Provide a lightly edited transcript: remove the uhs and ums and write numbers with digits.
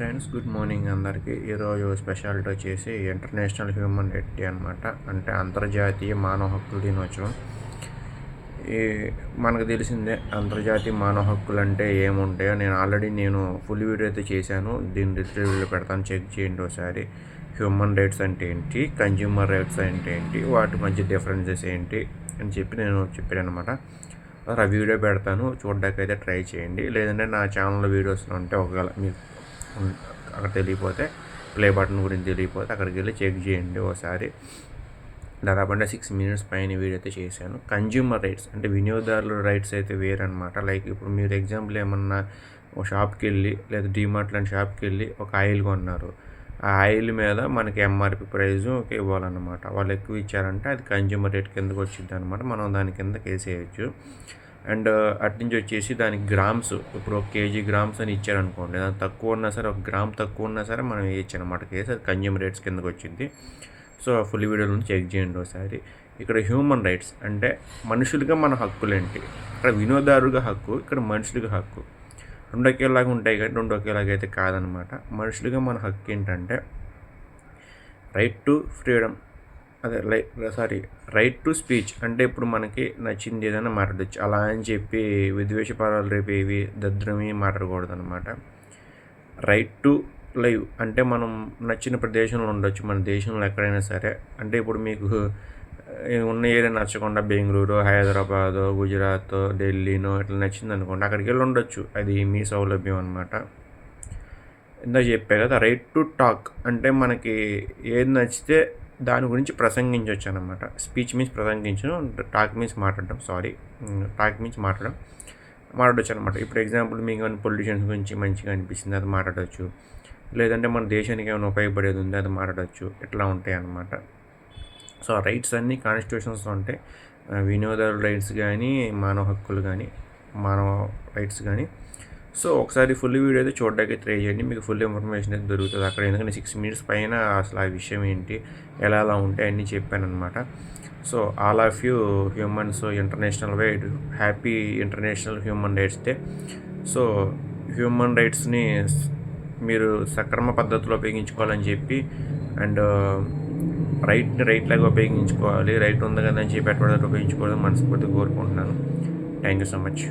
Friends, good morning అందరికీ. ఈరోజు speciality వచ్చేసి ఇంటర్నేషనల్ హ్యూమన్ రైట్ డే అనమాట. అంటే అంతర్జాతీయ మానవ హక్కుల దినోత్సవం. ఈ మనకు తెలిసిందే అంతర్జాతీయ మానవ హక్కులు అంటే ఏముంటాయో నేను ఫుల్ వీడియో అయితే చేశాను. దీని రిట్రీవ్లో పెడతాను, చెక్ చేయండి ఒకసారి. హ్యూమన్ రైట్స్ అంటే ఏంటి, కన్జ్యూమర్ రైట్స్ అంటే ఏంటి, వాటి మధ్య డిఫరెన్సెస్ ఏంటి అని చెప్పి నేను చెప్పాను అనమాట. ఆ వీడియో పెడతాను, చూడడానికి అయితే ట్రై చేయండి. లేదంటే నా ఛానల్లో వీడియోస్లో ఉంటే ఒకవేళ మీకు అక్కడ తెలియపోతే, ప్లే బటన్ గురించి తెలియపోతే అక్కడికి వెళ్ళి చెక్ చేయండి ఒకసారి. దాదాపు 6 minutes పైన వీడియో అయితే చేశాను. కన్జ్యూమర్ రైట్స్ అంటే వినియోగదారుల రైట్స్ అయితే వేరనమాట. లైక్ ఇప్పుడు మీరు ఎగ్జాంపుల్ ఏమన్నా ఒక షాప్కి వెళ్ళి లేదా డీమార్ట్ లాంటి షాప్కి వెళ్ళి ఒక ఆయిల్ కొన్నారు. ఆ ఆయిల్ మీద మనకి ఎంఆర్పి ప్రైజు ఇవ్వాలన్నమాట. వాళ్ళు ఎక్కువ ఇచ్చారంటే అది కన్జ్యూమర్ రేట్ కిందకు వచ్చింది అనమాట. మనం దాని కింద కేసేయచ్చు. అండ్ అట్నుంచి వచ్చేసి దానికి గ్రామ్స్, ఇప్పుడు 1 kg గ్రామ్స్ అని ఇచ్చారనుకోండి, దాని తక్కువ ఉన్నా సరే, 1 గ్రామ్ తక్కువ ఉన్నా సరే మనం వేయచ్చు అనమాట కేసు. అది కన్జ్యూమర్ రేట్స్ కిందకు వచ్చింది. సో ఫుల్ వీడియోలో చెక్ చేయండి ఒకసారి. ఇక్కడ హ్యూమన్ రైట్స్ అంటే మనుషులుగా మన హక్కులేంటి. ఇక్కడ వినోదారుగా హక్కు, ఇక్కడ మనుషులుగా హక్కు. రెండు ఒకేలాగా ఉంటాయి కానీ రెండు ఒకేలాగా అయితే కాదనమాట. మనుషులుగా మన హక్కు ఏంటంటే రైట్ టు ఫ్రీడమ్, అదే రైట్ టు స్పీచ్. అంటే ఇప్పుడు మనకి నచ్చింది ఏదైనా మాట్లాడచ్చు. అలా అని చెప్పి విద్వేషపరాలు రేపేవి దరిద్రమే మాట్లాడకూడదు అనమాట. రైట్ టు లైవ్ అంటే మనం నచ్చిన ప్రదేశంలో ఉండొచ్చు, మన దేశంలో ఎక్కడైనా సరే. అంటే ఇప్పుడు మీకు ఉన్న ఏరియా నచ్చకుండా బెంగళూరు, హైదరాబాదు, గుజరాత్, ఢిల్లీనో ఇట్లా నచ్చింది అనుకోండి, అక్కడికి వెళ్ళి ఉండొచ్చు. అది మీ సౌలభ్యం అనమాట. ఇందాక చెప్పే కదా రైట్ టు టాక్ అంటే మనకి ఏది నచ్చితే దాని గురించి ప్రసంగించవచ్చు అనమాట. స్పీచ్ మీన్స్ ప్రసంగించడం, టాక్ మీన్స్ మాట్లాడడం. టాక్ మీన్స్ మాట్లాడవచ్చు అనమాట. ఇప్పుడు ఎగ్జాంపుల్ మీకు ఏమైనా పొల్యూషన్స్ గురించి మంచిగా అనిపిస్తుంది, అది మాట్లాడవచ్చు. లేదంటే మన దేశానికి ఏమైనా ఉపయోగపడేది ఉంది, అది మాట్లాడవచ్చు. ఇట్లా ఉంటాయి అన్నమాట. సో రైట్స్ అన్నీ కాన్స్టిట్యూషన్స్లో ఉంటాయి. వినియోగదారుల రైట్స్ కానీ, మానవ హక్కులు కానీ, మానవ రైట్స్ కానీ. సో ఒకసారి ఫుల్ వీడియో అయితే చూడడానికి ట్రై చేయండి, మీకు ఫుల్ ఇన్ఫర్మేషన్ అయితే దొరుకుతుంది అక్కడ. ఎందుకంటే 6 minutes పైన అసలు ఆ విషయం ఏంటి, ఎలా ఉంటాయి అన్నీ చెప్పాను అనమాట. So all of you humans international wide happy international human rights day. So human రైట్స్ని మీరు సక్రమ పద్ధతిలో ఉపయోగించుకోవాలని చెప్పి, అండ్ రైట్ లాగా ఉపయోగించుకోవాలి. రైట్ ఉంది కదా అని చెప్పి ఎటువంటి ఉపయోగించుకోవాలని మనస్ఫూర్తిగా కోరుకుంటున్నాను. Thank you so much.